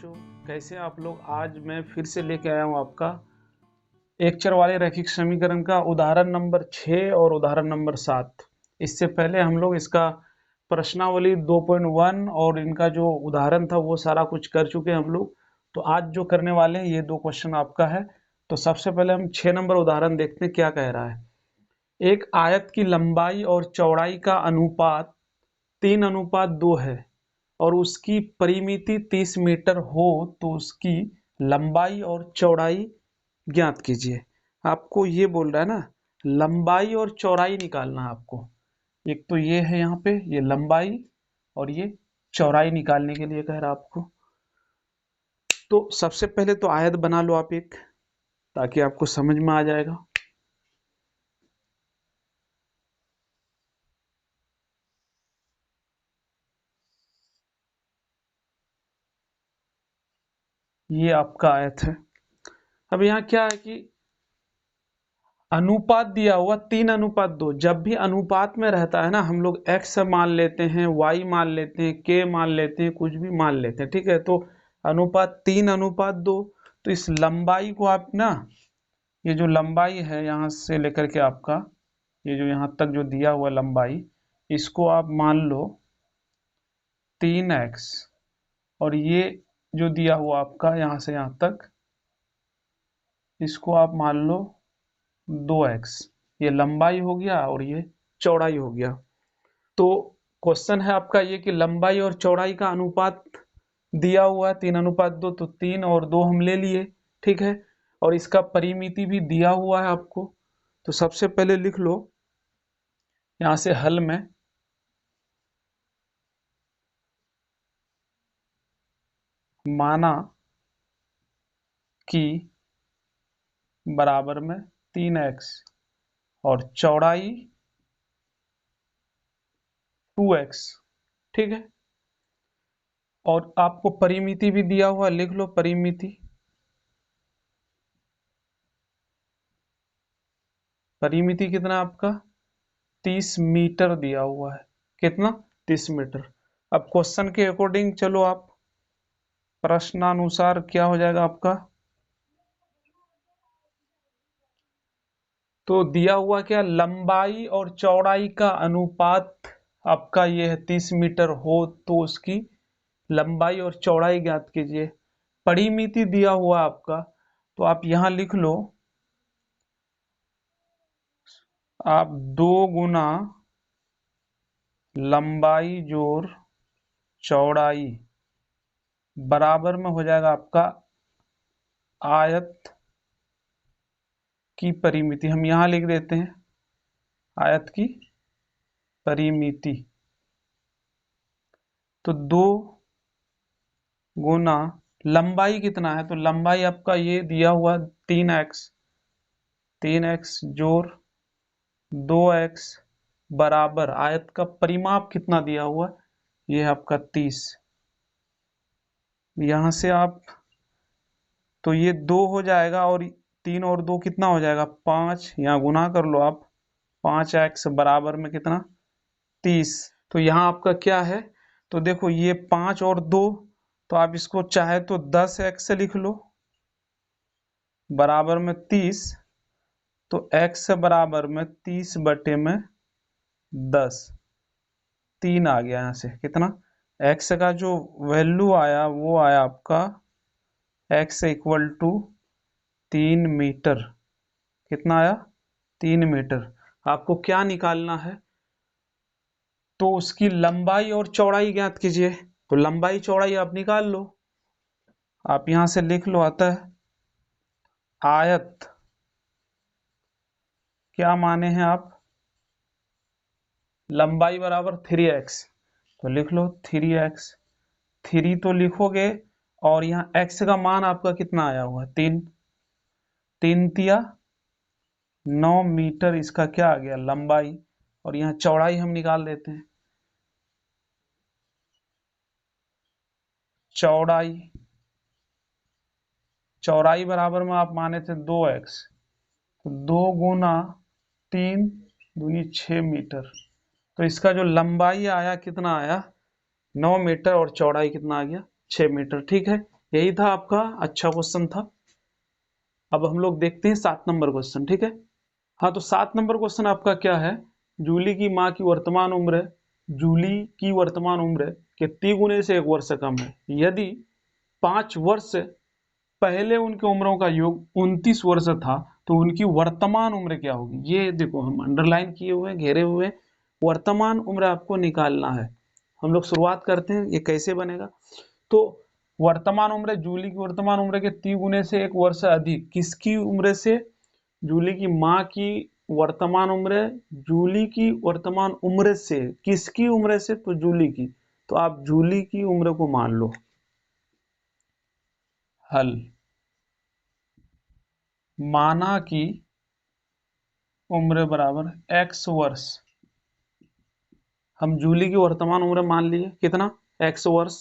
बच्चों, कैसे आप लोग। आज मैं फिर से लेके आया हूँ आपका एक चर वाले रैखिक समीकरण का उदाहरण नंबर 6 और उदाहरण नंबर 7। इससे पहले हम लोग इसका प्रश्नावली 2.1 और इनका जो उदाहरण था वो सारा कुछ कर चुके हैं हम लोग। तो आज जो करने वाले हैं ये 2 क्वेश्चन आपका है। तो सबसे पहले हम 6 नंबर उदाहरण देखते हैं क्या कह रहा है। एक आयत की लंबाई और चौड़ाई का अनुपात 3:2 है और उसकी परिमिति 30 मीटर हो तो उसकी लंबाई और चौड़ाई ज्ञात कीजिए। आपको ये बोल रहा है ना, लंबाई और चौड़ाई निकालना है आपको। एक तो ये है यहाँ पे, ये लंबाई और ये चौड़ाई निकालने के लिए कह रहा है आपको। तो सबसे पहले तो आयत बना लो आप एक, ताकि आपको समझ में आ जाएगा। ये आपका आयत है। अब यहाँ क्या है कि अनुपात दिया हुआ 3:2। जब भी अनुपात में रहता है ना, हम लोग x मान लेते हैं, y मान लेते हैं, k मान लेते हैं, कुछ भी मान लेते हैं, ठीक है। तो अनुपात 3:2। तो इस लंबाई को आप ना, ये जो लंबाई है यहाँ से लेकर के आपका ये जो यहाँ तक जो दिया हुआ लंबाई, इसको आप मान लो 3x, और ये जो दिया हुआ आपका यहाँ से यहाँ तक, इसको आप मान लो 2x। ये लंबाई हो गया और ये चौड़ाई हो गया। तो क्वेश्चन है आपका ये कि लंबाई और चौड़ाई का अनुपात दिया हुआ है 3:2। तो 3 और 2 हम ले लिए, ठीक है। और इसका परिमिति भी दिया हुआ है आपको। तो सबसे पहले लिख लो यहां से हल में, माना कि बराबर में 3x और चौड़ाई 2x, ठीक है। और आपको परिमिति भी दिया हुआ, लिख लो परिमिति। परिमिति कितना आपका 30 मीटर दिया हुआ है। कितना 30 मीटर। अब क्वेश्चन के अकॉर्डिंग चलो आप, प्रश्नानुसार क्या हो जाएगा आपका। तो दिया हुआ क्या, लंबाई और चौड़ाई का अनुपात आपका ये है 30 मीटर हो तो उसकी लंबाई और चौड़ाई ज्ञात कीजिए। परिमिति दिया हुआ आपका, तो आप यहां लिख लो आप 2 गुना लंबाई जोड़ चौड़ाई बराबर में हो जाएगा आपका आयत की परिमिति। हम यहां लिख देते हैं आयत की परिमिति। तो 2 गुना लंबाई कितना है, तो लंबाई आपका ये दिया हुआ 3x जोड़ 2x बराबर आयत का परिमाप कितना दिया हुआ, ये है आपका 30। यहां से आप, तो ये 2 हो जाएगा और 3 और 2 कितना हो जाएगा 5, यहाँ गुना कर लो आप। 5x बराबर में कितना 30। तो यहाँ आपका क्या है, तो देखो ये 5 और 2, तो आप इसको चाहे तो 10x लिख लो बराबर में 30। तो x बराबर में 30 बटे में 10, 3 आ गया। यहाँ से कितना x का जो वैल्यू आया वो आया आपका x इक्वल टू 3 मीटर। कितना आया 3 मीटर। आपको क्या निकालना है, तो उसकी लंबाई और चौड़ाई ज्ञात कीजिए। तो लंबाई चौड़ाई आप निकाल लो। आप यहां से लिख लो, आता है आयत, क्या माने हैं आप, लंबाई बराबर 3x। तो लिख लो 3x। 3 तो लिखोगे और यहाँ x का मान आपका कितना आया हुआ 3, 3 तिया 9 मीटर इसका क्या आ गया लंबाई। और यहाँ चौड़ाई हम निकाल देते हैं। चौड़ाई, चौड़ाई बराबर में आप माने थे 2x। तो 2 गुना 3 दूनी 6 मीटर। तो इसका जो लंबाई आया कितना आया 9 मीटर और चौड़ाई कितना आ गया 6 मीटर, ठीक है। यही था आपका, अच्छा क्वेश्चन था। अब हम लोग देखते हैं 7 नंबर क्वेश्चन, ठीक है। हाँ, तो 7 नंबर क्वेश्चन आपका क्या है? जूली की माँ की वर्तमान उम्र, जूली की वर्तमान उम्र के तिगुने से 1 वर्ष कम है। यदि 5 वर्ष पहले उनकी उम्रों का योग 29 वर्ष था, तो उनकी वर्तमान उम्र क्या होगी? ये देखो, हम अंडरलाइन किए हुए हैं, घेरे हुए हैं। वर्तमान उम्र आपको निकालना है। हम लोग शुरुआत करते हैं, ये कैसे बनेगा। तो वर्तमान उम्र, जूली की वर्तमान उम्र के 3 गुने से 1 वर्ष अधिक, किसकी उम्र से? जूली की माँ की वर्तमान उम्र, जूली की वर्तमान उम्र से, किसकी उम्र से? तो जूली की। तो आप जूली की उम्र को मान लो। हल। माना कि उम्र बराबर x वर्ष। हम जूली की वर्तमान उम्र मान लिए, कितना? x वर्ष।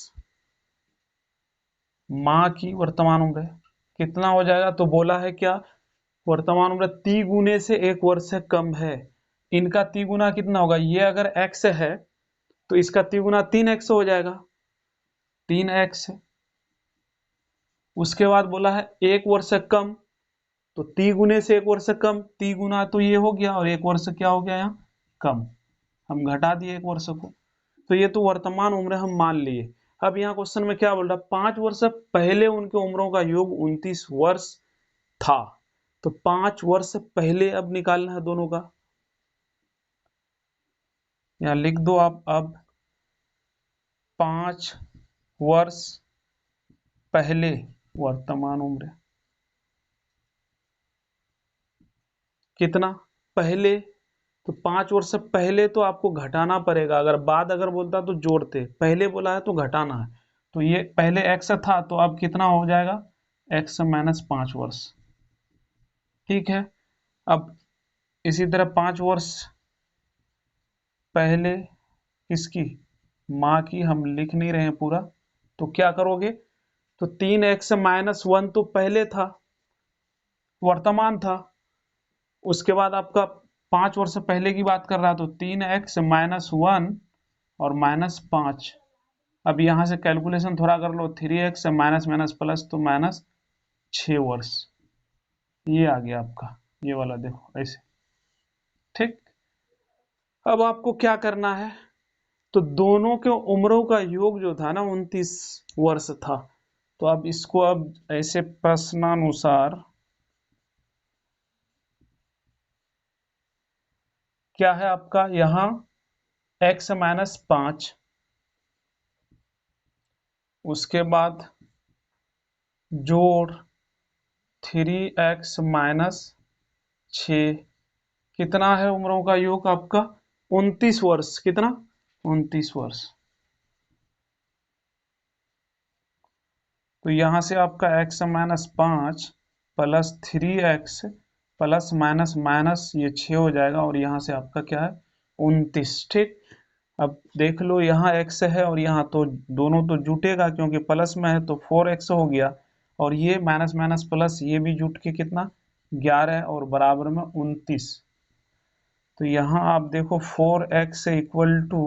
माँ की वर्तमान उम्र कितना हो जाएगा? तो बोला है क्या? वर्तमान उम्र तिगुने से 1 वर्ष से कम है। इनका तिगुना कितना होगा? ये अगर x है तो इसका तिगुना 3x हो जाएगा, 3x। उसके बाद बोला है 1 वर्ष से कम, तो तिगुने से 1 वर्ष से कम, तिगुना तो ये हो गया, और 1 वर्ष क्या हो गया यहाँ? कम। हम घटा दिए 1 वर्ष को। तो ये तो वर्तमान उम्र हम मान लिए। अब यहाँ क्वेश्चन में क्या बोल रहा है? 5 वर्ष पहले उनके उम्रों का योग 29 वर्ष था। तो 5 वर्ष पहले अब निकालना है दोनों का। यहाँ लिख दो आप अब 5 वर्ष पहले वर्तमान उम्र कितना? पहले। तो 5 वर्ष पहले तो आपको घटाना पड़ेगा। अगर बाद अगर बोलता तो जोड़ते, पहले बोला है तो घटाना है। तो ये पहले x था, तो अब कितना हो जाएगा? x माइनस 5 वर्ष। ठीक है। अब इसी तरह 5 वर्ष पहले किसकी? माँ की। हम लिख नहीं रहे हैं पूरा, तो क्या करोगे? तो 3x माइनस 1 तो पहले था, वर्तमान था। उसके बाद आपका 5 वर्ष पहले की बात कर रहा है, तो 3x माइनस 1 और माइनस 5। अब यहां से कैलकुलेशन थोड़ा कर लो, 3x माइनस माइनस प्लस, तो माइनस 6 वर्ष। ये आ गया आपका, ये वाला देखो ऐसे। ठीक। अब आपको क्या करना है? तो दोनों के उम्रों का योग जो था ना 29 वर्ष था। तो अब इसको अब ऐसे प्रश्नानुसार क्या है आपका? यहाँ x माइनस 5, उसके बाद जोड़ 3x माइनस 6। कितना है उम्रों का योग आपका? 29 वर्ष। कितना? 29 वर्ष। तो यहां से आपका x minus 5 plus 3x plus minus minus ये 6 हो जाएगा, और यहाँ से आपका क्या है? 29। ठीक। अब देख लो, यहाँ x है और यहाँ तो दोनों तो जुटेगा, क्योंकि प्लस में है तो 4x हो गया, और ये माइनस माइनस प्लस ये भी जुट के कितना? 11 और बराबर में 29। तो यहाँ आप देखो 4x इक्वल टू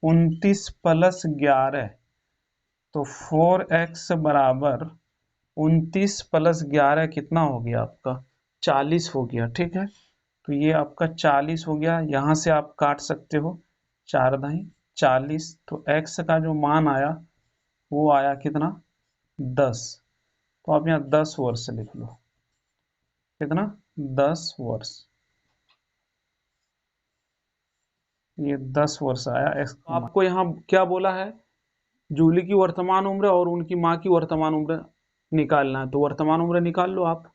29 प्लस 11। तो 4x बराबर 29 प्लस 11 कितना हो गया आपका? 40 हो गया। ठीक है। तो ये आपका 40 हो गया। यहाँ से आप काट सकते हो, 4 दाई 40। तो x का जो मान आया वो आया कितना? 10। तो आप यहाँ 10 वर्ष लिख लो। कितना? 10 वर्ष। ये 10 वर्ष आया x का मान। आपको यहाँ क्या बोला है? जूली की वर्तमान उम्र और उनकी माँ की वर्तमान उम्र निकालना है। तो वर्तमान उम्र निकाल लो आप।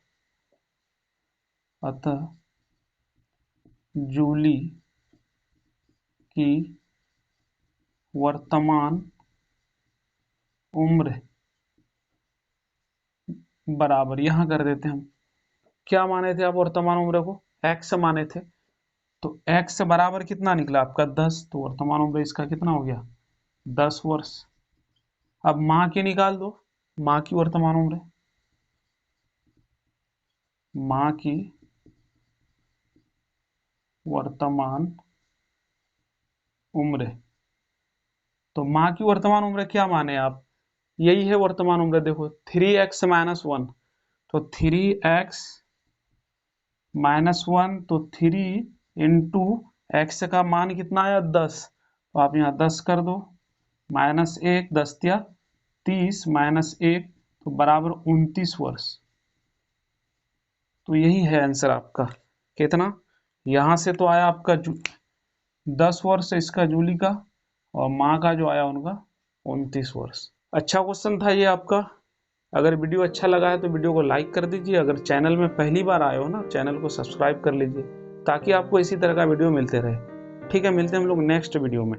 अतः जूली की वर्तमान उम्र बराबर, यहां कर देते हैं हम। क्या माने थे आप वर्तमान उम्र को? x माने थे। तो x बराबर कितना निकला आपका? 10। तो वर्तमान उम्र इसका कितना हो गया? 10 वर्ष। अब माँ की निकाल दो, माँ की वर्तमान उम्र। माँ की वर्तमान उम्र। तो माँ की वर्तमान उम्र क्या माने आप? यही है वर्तमान उम्र। देखो 3x माइनस 1, तो 3x माइनस 1, तो 3 इंटू एक्स का मान कितना आया 10, तो आप यहाँ 10 कर दो, माइनस 1, 10 या 30 माइनस 1, तो बराबर 29 वर्ष। तो यही है आंसर आपका। कितना, यहाँ से तो आया आपका 10 वर्ष इसका जूली का, और माँ का जो आया उनका 29 वर्ष। अच्छा क्वेश्चन था ये आपका। अगर वीडियो अच्छा लगा है तो वीडियो को लाइक कर दीजिए। अगर चैनल में पहली बार आए हो ना, चैनल को सब्सक्राइब कर लीजिए, ताकि आपको इसी तरह का वीडियो मिलते रहे। ठीक है, मिलते हैं हम लोग नेक्स्ट वीडियो में।